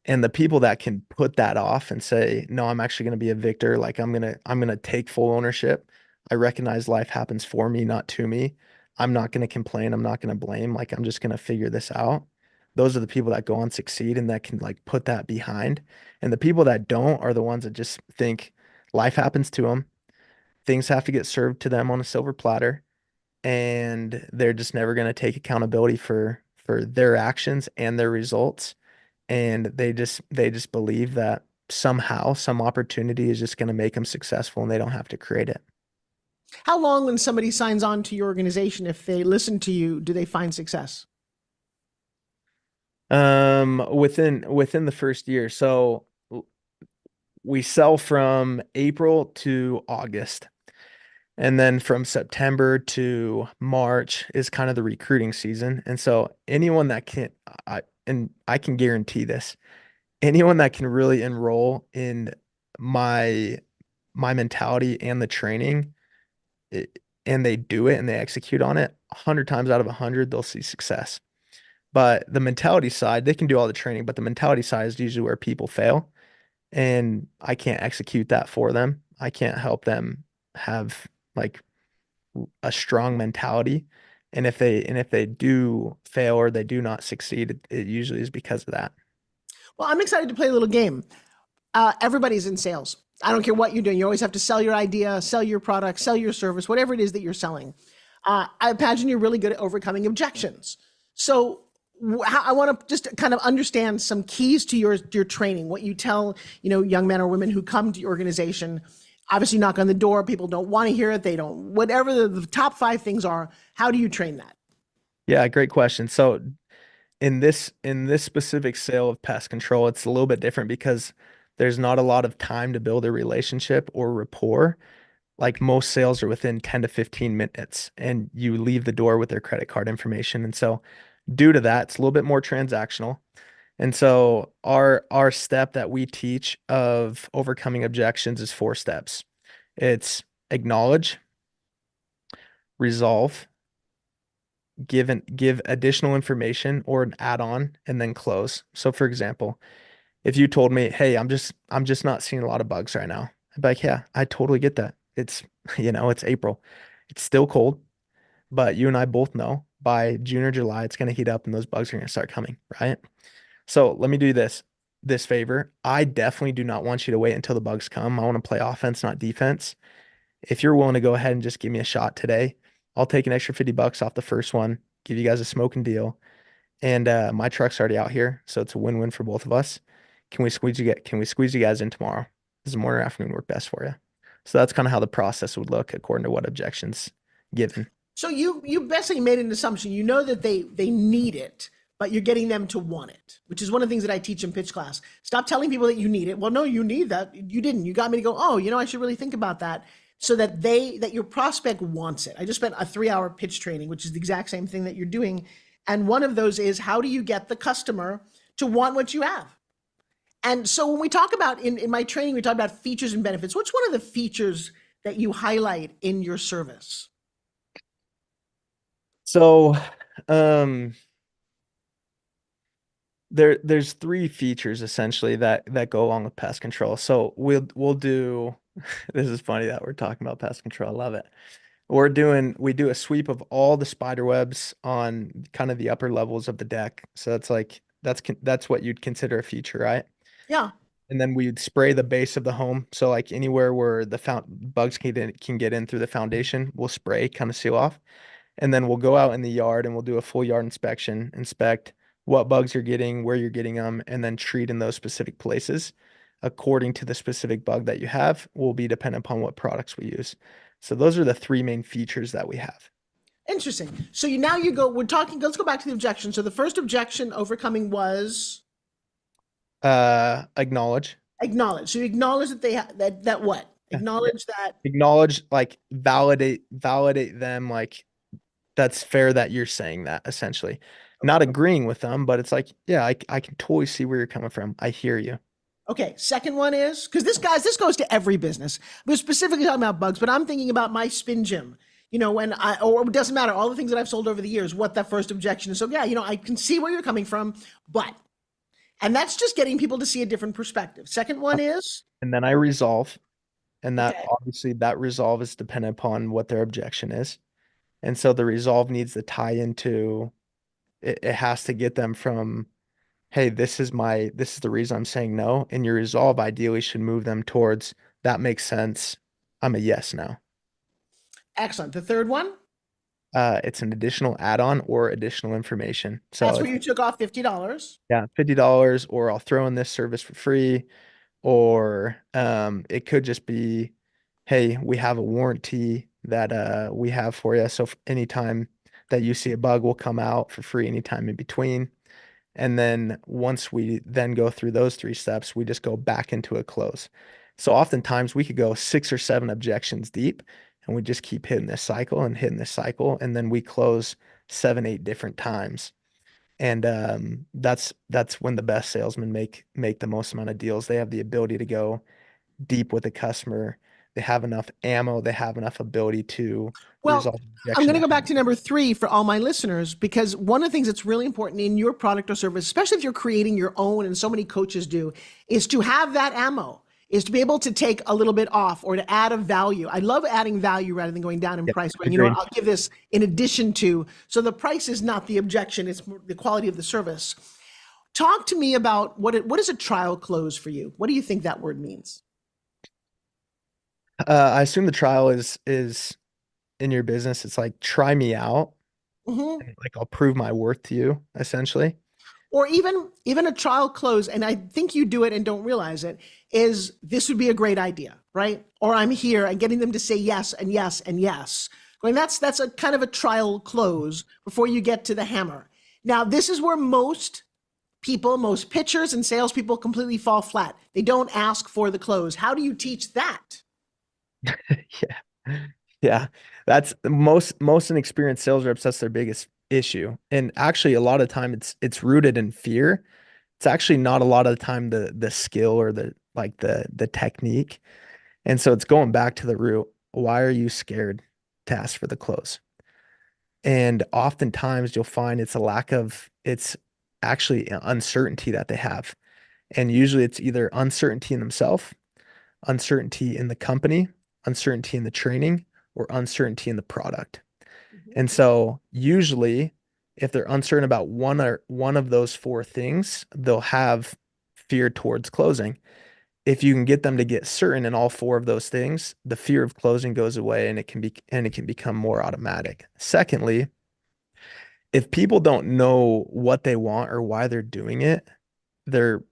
And the people that can put that off and say, no, I'm actually going to be a victor. Like I'm gonna take full ownership. I recognize life happens for me, not to me. I'm not going to complain. I'm not going to blame. Like I'm just going to figure this out. Those are the people that go on succeed and that can like put that behind. And the people that don't are the ones that just think life happens to them. Things have to get served to them on a silver platter, and they're just never going to take accountability for their actions and their results. And they just believe that somehow some opportunity is just going to make them successful and they don't have to create it. How long, when somebody signs on to your organization, if they listen to you, do they find success? Within the first year. So we sell from April to August. And then from September to March is kind of the recruiting season. And so anyone that can, I can guarantee this, anyone that can really enroll in my my mentality and the training, and they do it and they execute on it, 100 times out of 100, they'll see success. But the mentality side, they can do all the training, but the mentality side is usually where people fail. And I can't execute that for them. I can't help them have like a strong mentality. And if they do fail or they do not succeed, it usually is because of that. Well, I'm excited to play a little game. Everybody's in sales. I don't care what you're doing. You always have to sell your idea, sell your product, sell your service, whatever it is that you're selling. I imagine you're really good at overcoming objections. So I want to just kind of understand some keys to your training. What you tell young men or women who come to your organization. Obviously, knock on the door. People don't want to hear it. They don't. Whatever the top 5 things are. How do you train that? Yeah, great question. So in this specific sale of pest control, it's a little bit different because there's not a lot of time to build a relationship or rapport. Like most sales are within 10 to 15 minutes and you leave the door with their credit card information. And so due to that, it's a little bit more transactional. And so our step that we teach of overcoming objections is 4 steps. It's acknowledge, resolve, give additional information or an add-on, and then close. So for example, if you told me, "Hey, I'm just not seeing a lot of bugs right now." I'd be like, "Yeah, I totally get that. It's it's April. It's still cold, but you and I both know by June or July, it's going to heat up and those bugs are going to start coming, right? So let me do this favor. I definitely do not want you to wait until the bugs come. I want to play offense, not defense. If you're willing to go ahead and just give me a shot today, I'll take an extra $50 off the first one, give you guys a smoking deal. And my truck's already out here, so it's a win-win for both of us. Can we squeeze you guys in tomorrow? Does the morning or afternoon work best for you? So that's kind of how the process would look according to what objections given. So you basically made an assumption. You know that they need it, but you're getting them to want it, which is one of the things that I teach in pitch class. Stop telling people that you need it. Well, no, you need that. You didn't. You got me to go, oh, I should really think about that, so that your prospect wants it. I just spent a 3-hour pitch training, which is the exact same thing that you're doing. And one of those is, how do you get the customer to want what you have? And so when we talk about, in my training, we talk about features and benefits. What's one of the features that you highlight in your service? So, there's three features essentially that go along with pest control. So we'll do this is funny that we're talking about pest control. I love it. We do a sweep of all the spider webs on kind of the upper levels of the deck. So that's what you'd consider a feature, right? Yeah. And then we'd spray the base of the home. So like anywhere where the bugs can get in through the foundation, we'll spray, kind of seal off. And then we'll go out in the yard and we'll do a full yard inspection, inspect what bugs you're getting, where you're getting them, and then treat in those specific places according to the specific bug that you have will be dependent upon what products we use. So those are the three main features that we have. Interesting. So let's go back to the objection. So the first objection overcoming was Acknowledge. acknowledge. So you acknowledge that that what? Acknowledge that. Acknowledge, like validate them, like that's fair that you're saying that essentially. Not agreeing with them, but it's like, yeah, I can totally see where you're coming from. I hear you. Okay. Second one is, because this goes to every business. We're specifically talking about bugs, but I'm thinking about my spin gym. Or it doesn't matter, all the things that I've sold over the years, what that first objection is. So yeah, I can see where you're coming from, and that's just getting people to see a different perspective. Second one is, And then I resolve, and that okay. obviously that resolve is dependent upon what their objection is. And so the resolve needs to tie into it has to get them from, hey, this is the reason I'm saying no. And your resolve ideally should move them towards that makes sense. I'm a yes now. Excellent. The third one, It's an additional add-on or additional information. that's So where you took off $50. yeah, $50, or I'll throw in this service for free, or it could just be, hey, we have a warranty that we have for you. So anytime that you see a bug, will come out for free anytime in between. And then once we then go through those three steps, we just go back into a close. So oftentimes we could go 6 or 7 objections deep, and we just keep hitting this cycle and hitting this cycle, and then we close 7, 8 different times. And that's when the best salesmen make the most amount of deals. They have the ability to go deep with the customer. They have enough ammo. They have enough ability to Well, resolve I'm going to go objection. back to number 3 for all my listeners, because one of the things that's really important in your product or service, especially if you're creating your own, and so many coaches do, is to have that ammo, is to be able to take a little bit off or to add a value. I love adding value rather than going down in Yeah, price. Going, agreed. I'll give this in addition to. So the price is not the objection; it's the quality of the service. Talk to me about what is a trial close for you? What do you think that word means? I assume the trial is in your business. It's like try me out, Mm-hmm. and like I'll prove my worth to you, essentially. Or even a trial close, and I think you do it and don't realize it, is this would be a great idea, right? Or I'm here, and getting them to say yes and yes and yes. Going, that's a kind of a trial close before you get to the hammer. Now, this is where most pitchers and salespeople completely fall flat. They don't ask for the close. How do you teach that? Yeah. Yeah. That's most inexperienced sales reps, that's their biggest issue. And actually a lot of time it's rooted in fear. It's actually not a lot of the time the skill or the technique. And so it's going back to the root. Why are you scared to ask for the close? And oftentimes you'll find it's actually uncertainty that they have. And usually it's either uncertainty in themselves, uncertainty in the company, uncertainty in the training, or uncertainty in the product. And so usually if they're uncertain about one of those four things, they'll have fear towards closing. If you can get them to get certain in all four of those things, the fear of closing goes away and it can become more automatic. Secondly, if people don't know what they want or why they're doing it, they're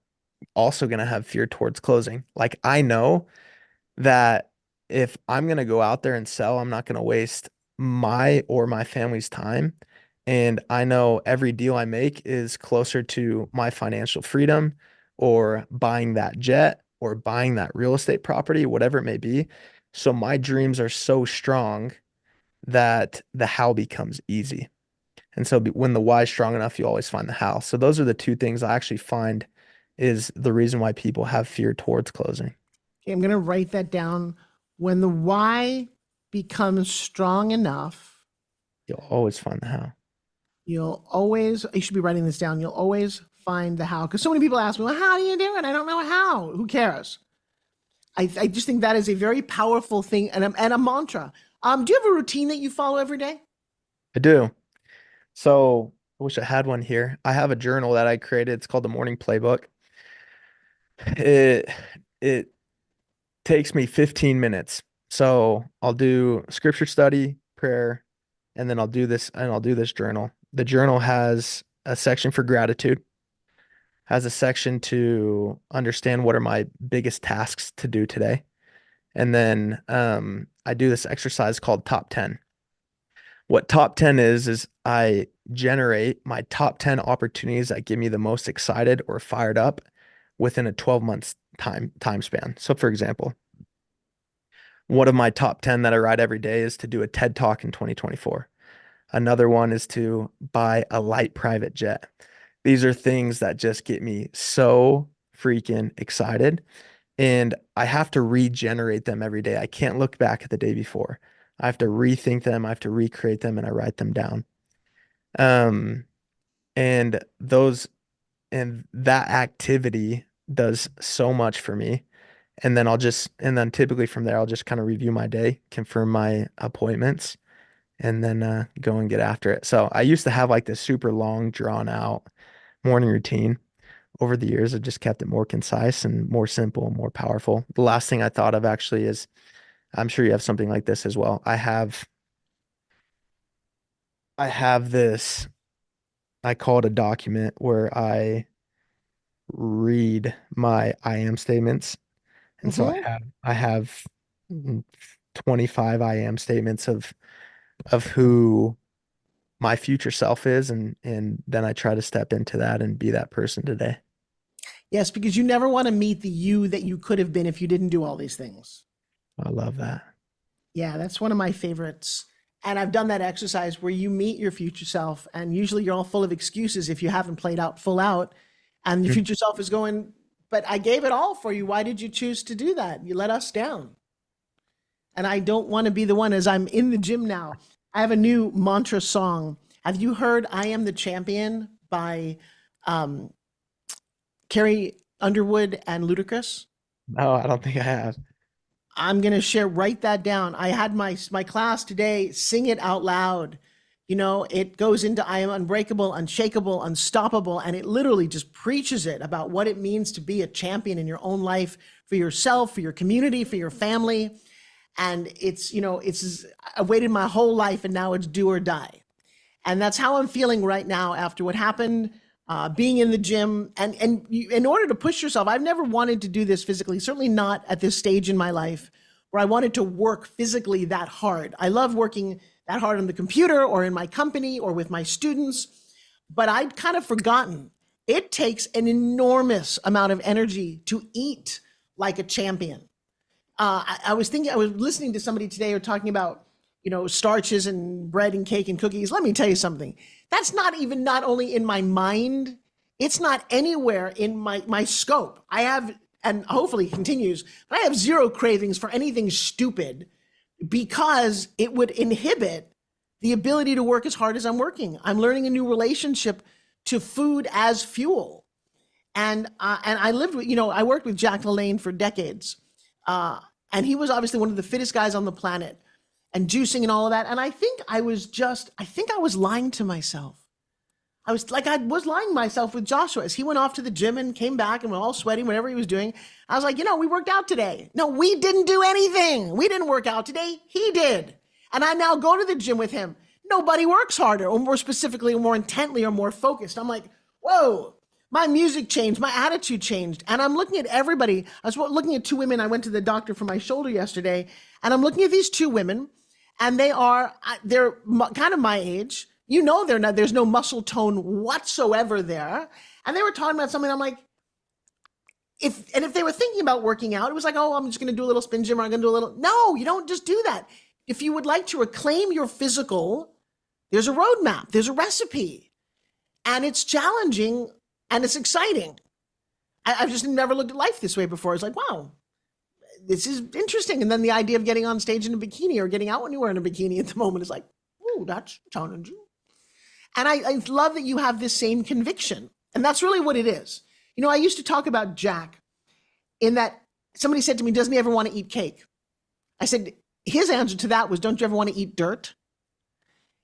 also going to have fear towards closing. Like I know that if I'm going to go out there and sell, I'm not going to waste my or my family's time. And I know every deal I make is closer to my financial freedom or buying that jet or buying that real estate property, whatever it may be. So my dreams are so strong that the how becomes easy. And so when the why is strong enough, you always find the how. So those are the two things I actually find is the reason why people have fear towards closing. Okay, I'm going to write that down. When the why becomes strong enough, You'll always find the how. you should be writing this down. You'll always find the how. Because so many people ask me, well, how do you do it? I don't know how. Who cares? I just think that is a very powerful thing and a mantra. Do you have a routine that you follow every day? I do. So I wish I had one here. I have a journal that I created. It's called the Morning Playbook. It it takes me 15 minutes. So I'll do scripture study, prayer, and then I'll do this journal. The journal has a section for gratitude, has a section to understand what are my biggest tasks to do today. And then I do this exercise called top 10. What top 10 is I generate my top 10 opportunities that get me the most excited or fired up within a 12 months time span. So for example, one of my top 10 that I write every day is to do a TED Talk in 2024. Another one is to buy a light private jet. These are things that just get me so freaking excited. And I have to regenerate them every day. I can't look back at the day before. I have to rethink them. I have to recreate them and I write them down. Um, and that activity does so much for me. And then typically from there, I'll just kind of review my day, confirm my appointments, and then go and get after it. So I used to have like this super long, drawn out morning routine. Over the years, I've just kept it more concise and more simple and more powerful. The last thing I thought of actually is, I'm sure you have something like this as well. I have this, I call it a document where I read my I am statements. And so Mm-hmm. I have 25 I am statements of who my future self is and then I try to step into that and be that person today. Yes, because you never want to meet the you that you could have been if you didn't do all these things. I love that. Yeah, that's one of my favorites. And I've done that exercise where you meet your future self, and usually you're all full of excuses if you haven't played out full out. And your Mm. future self is going, but I gave it all for you. Why did you choose to do that? You let us down. And I don't want to be the one as I'm in the gym now. I have a new mantra song. Have you heard I Am the Champion by um, Carrie Underwood and Ludacris? No, I don't think I have. I'm gonna write that down. I had my class today sing it out loud. You know, it goes into I am unbreakable, unshakable, unstoppable, and it literally just preaches it about what it means to be a champion in your own life, for yourself, for your community, for your family. And I waited my whole life and now it's do or die. And that's how I'm feeling right now after what happened, being in the gym. And in order to push yourself, I've never wanted to do this physically, certainly not at this stage in my life where I wanted to work physically that hard. I love working that hard on the computer or in my company or with my students, but I'd kind of forgotten it takes an enormous amount of energy to eat like a champion. I was listening to somebody today who were talking about, starches and bread and cake and cookies. Let me tell you something. That's not only in my mind, it's not anywhere in my scope. I have, and hopefully continues, but I have zero cravings for anything stupid because it would inhibit the ability to work as hard as I'm working. I'm learning a new relationship to food as fuel. And I lived with, I worked with Jack LaLanne for decades. And he was obviously one of the fittest guys on the planet. and juicing and all of that. And I think I was lying to myself. I was lying to myself with Joshua as he went off to the gym and came back and we're all sweaty, whatever he was doing. I was like, we worked out today. No, we didn't do anything. We didn't work out today. He did. And I now go to the gym with him. Nobody works harder or more specifically or more intently or more focused. I'm like, whoa, my music changed. My attitude changed. And I'm looking at everybody. I was looking at two women. I went to the doctor for my shoulder yesterday and I'm looking at these two women and they're kind of my age. There's no muscle tone whatsoever there. And they were talking about something. I'm like, if they were thinking about working out, it was like, oh, I'm just going to do a little spin gym or I'm going to do a little. No, you don't just do that. If you would like to reclaim your physical, there's a roadmap, there's a recipe, and it's challenging and it's exciting. I've just never looked at life this way before. It's like, wow, this is interesting. And then the idea of getting on stage in a bikini or getting out when you're wearing a bikini at the moment is like, ooh, that's challenging. And I love that you have this same conviction. And that's really what it is. I used to talk about Jack in that somebody said to me, doesn't he ever want to eat cake? I said, his answer to that was, don't you ever want to eat dirt?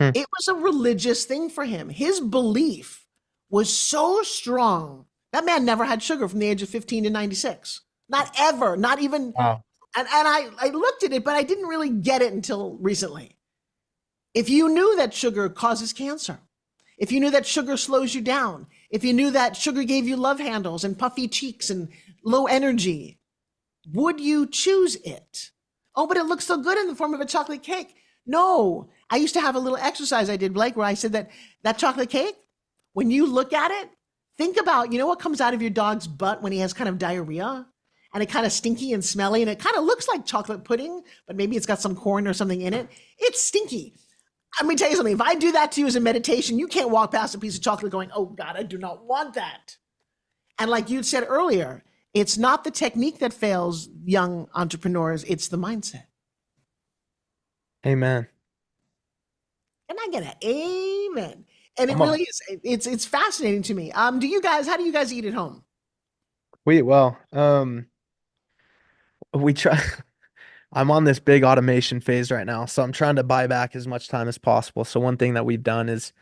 It was a religious thing for him. His belief was so strong. That man never had sugar from the age of 15 to 96. Not ever, not even. Wow. And I looked at it, but I didn't really get it until recently. If you knew that sugar causes cancer, if you knew that sugar slows you down, if you knew that sugar gave you love handles and puffy cheeks and low energy, would you choose it? Oh, but it looks so good in the form of a chocolate cake. No, I used to have a little exercise I did, Blake, where I said that chocolate cake, when you look at it, think about, what comes out of your dog's butt when he has kind of diarrhea and it kind of stinky and smelly and it kind of looks like chocolate pudding, but maybe it's got some corn or something in it. It's stinky. Let me tell you something. If I do that to you as a meditation, you can't walk past a piece of chocolate going, oh God, I do not want that. And like you said earlier, it's not the technique that fails young entrepreneurs, it's the mindset. Amen. And I get an amen. And it really is, it's fascinating to me. How do you guys eat at home? We try. I'm on this big automation phase right now, so I'm trying to buy back as much time as possible. So one thing that we've done is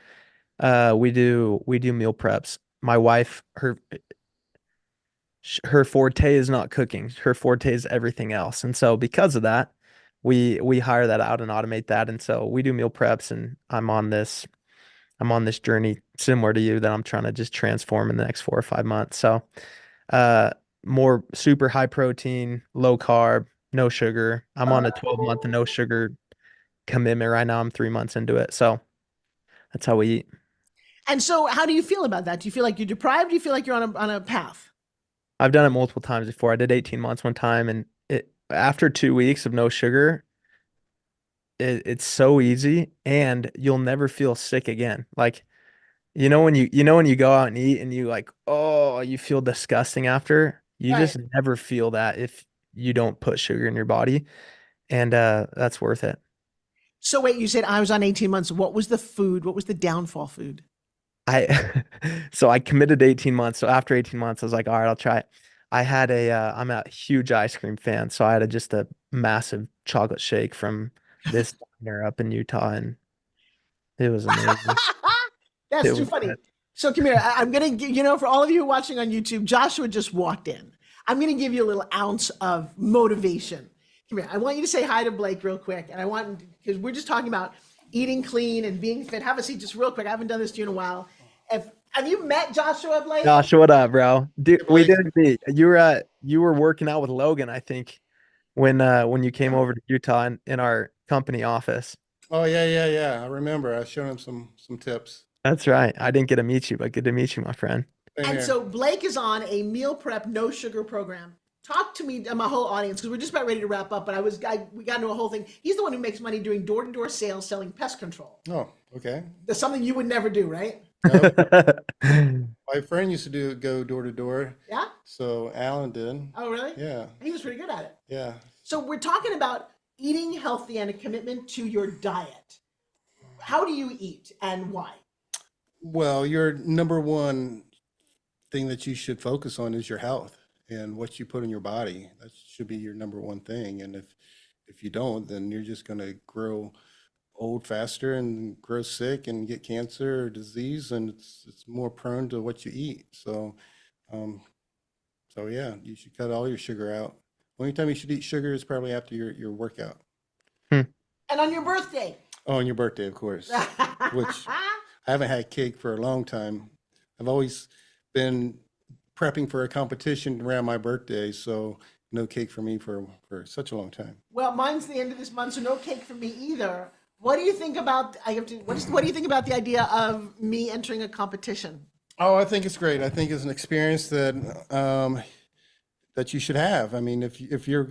we do meal preps. My wife, her forte is not cooking. Her forte is everything else. And so because of that, we hire that out and automate that. And so we do meal preps and I'm on this journey similar to you that I'm trying to just transform in the next 4 or 5 months. So more super high protein, low carb, no sugar. I'm on a 12-month no sugar commitment right now. I'm 3 months into it. So that's how we eat. And so how do you feel about that? Do you feel like you're deprived? Do you feel like you're on a path? I've done it multiple times before. I did 18 months one time and after 2 weeks of no sugar, it's so easy and you'll never feel sick again. Like, when you go out and eat and you like, oh, you feel disgusting after, you Right. just never feel that if you don't put sugar in your body. And that's worth it. So wait, you said I was on 18 months. What was the food? What was the downfall food? So I committed to 18 months. So after 18 months, I was like, all right, I'll try it. I'm a huge ice cream fan. So I had just a massive chocolate shake from this diner up in Utah and it was amazing. That's It too was funny. good. So come here. I'm going to, for all of you watching on YouTube, Joshua just walked in. I'm going to give you a little ounce of motivation. Come here. I want you to say hi to Blake real quick. And because we're just talking about eating clean and being fit. Have a seat just real quick. I haven't done this to you in a while. Have you met Joshua, Blake? Josh, what up, bro? Dude, we Blake. didn't meet. You were working out with Logan, I think, when you came over to Utah in our company office. Oh yeah. I remember. I showed him some tips. That's right. I didn't get to meet you, but good to meet you, my friend. Same And here. so Blake is on a meal prep, no sugar program. Talk to me and my whole audience, because we're just about ready to wrap up, but we got into a whole thing. He's the one who makes money doing door-to-door sales, selling pest control. Oh, okay. That's something you would never do, right? My friend used to go door to door. Yeah? So Alan did. Oh, really? Yeah, He was pretty good at it. yeah. So we're talking about eating healthy and a commitment to your diet. How do you eat and why? Well, your number one thing that you should focus on is your health and what you put in your body. That should be your number one thing. And if if you don't, then you're just going to grow old faster and grow sick and get cancer or disease, and it's more prone to what you eat. So, um, so yeah, you should cut all your sugar out. Only time you should eat sugar is probably after your workout. Hmm. And on your birthday. Oh, on your birthday, of course. Which I haven't had cake for a long time. I've always been prepping for a competition around my birthday, so no cake for me for such a long time. Well, mine's the end of this month, so no cake for me either. What do you think about? What do you think about the idea of me entering a competition? Oh, I think it's great. I think it's an experience that that you should have. I mean, if you're,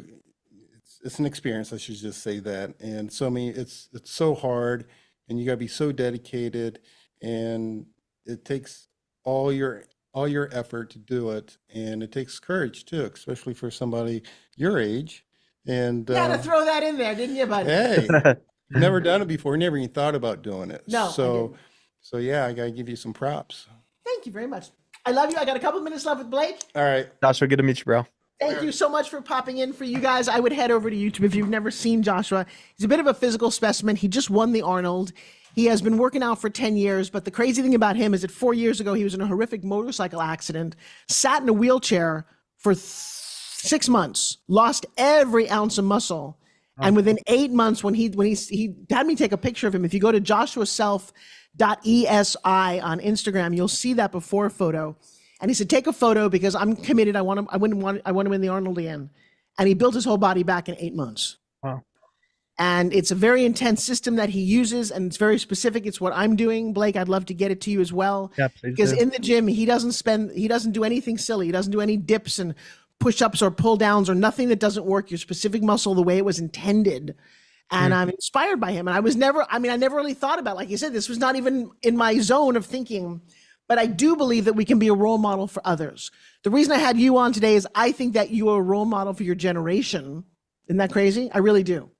it's an experience. I should just say that. And so, I mean, it's so hard, and you got to be so dedicated, and it takes all your effort to do it, and it takes courage too, especially for somebody your age. And You had to throw that in there, didn't you, buddy? hey, never done it before, never even thought about doing it. No, I So, didn't. so yeah, I gotta give you some props. Thank you very much. I love you. I got a couple minutes left with Blake. All right. Joshua, good to meet you, bro. Thank you so much for popping in. For you guys, I would head over to YouTube if you've never seen Joshua. He's a bit of a physical specimen. He just won the Arnold. He has been working out for 10 years, but the crazy thing about him is that 4 years ago, he was in a horrific motorcycle accident, sat in a wheelchair for 6 months, lost every ounce of muscle. And within 8 months, when he had me take a picture of him, if you go to joshuaself.esi on Instagram, you'll see that before photo. And he said, take a photo because I'm committed. I want to win the Arnold again. And he built his whole body back in 8 months. Wow. And it's a very intense system that he uses, and it's very specific. It's what I'm doing. Blake, I'd love to get it to you as well. Yeah, please Because do. in the gym, he doesn't do anything silly. He doesn't do any dips and push-ups or pull-downs or nothing that doesn't work your specific muscle the way it was intended. And I'm inspired by him. And I never really thought about, like you said, this was not even in my zone of thinking, but I do believe that we can be a role model for others. The reason I had you on today is I think that you are a role model for your generation. Isn't that crazy? I really do.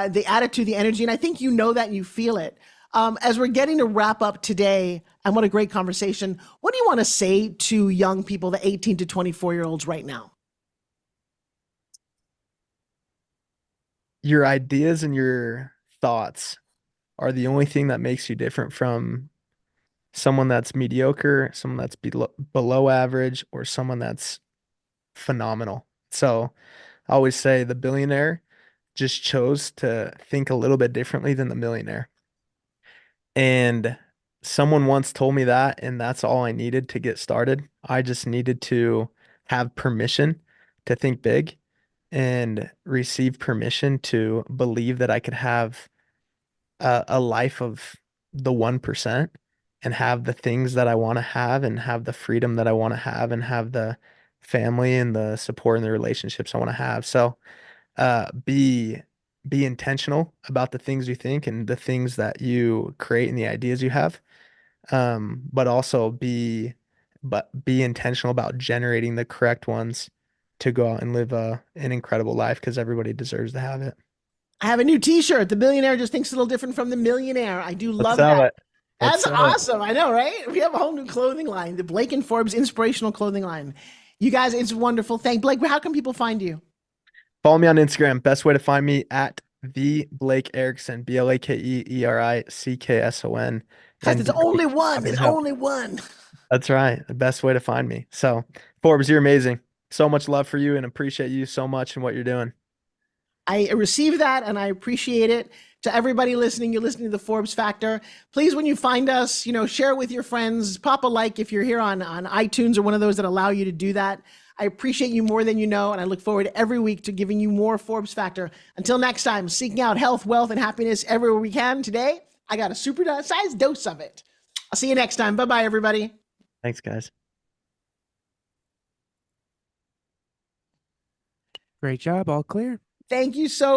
The attitude, the energy, and I think you know that and you feel it. As we're getting to wrap up today, and what a great conversation, what do you want to say to young people, the 18 to 24-year-olds right now? Your ideas and your thoughts are the only thing that makes you different from someone that's mediocre, someone that's below average, or someone that's phenomenal. So I always say the billionaire just chose to think a little bit differently than the millionaire. And someone once told me that, and that's all I needed to get started. I just needed to have permission to think big and receive permission to believe that I could have a life of the 1% and have the things that I want to have and have the freedom that I want to have and have the family and the support and the relationships I want to have. So be intentional about the things you think and the things that you create and the ideas you have. But also be intentional about generating the correct ones to go out and live an incredible life, because everybody deserves to have it. I have a new t-shirt. The billionaire just thinks a little different from the millionaire. I do love Let's sell that. it. Let's That's sell it. awesome. I know, right? We have a whole new clothing line, the Blake and Forbes inspirational clothing line. You guys, it's wonderful. Blake, how can people find you? Follow me on Instagram. Best way to find me at the Blake Erikson, BlakeErikson. Because it's only one. happy to It's help. only one. That's right. The best way to find me. So, Forbes, you're amazing. So much love for you and appreciate you so much and what you're doing. I receive that and I appreciate it. To everybody listening, you're listening to the Forbes Factor. Please, when you find us, share it with your friends. Pop a like if you're here on iTunes or one of those that allow you to do that. I appreciate you more than you know, and I look forward every week to giving you more Forbes Factor. Until next time, seeking out health, wealth, and happiness everywhere we can. Today, I got a super-sized dose of it. I'll see you next time. Bye-bye, everybody. Thanks, guys. Great job. All clear. Thank you so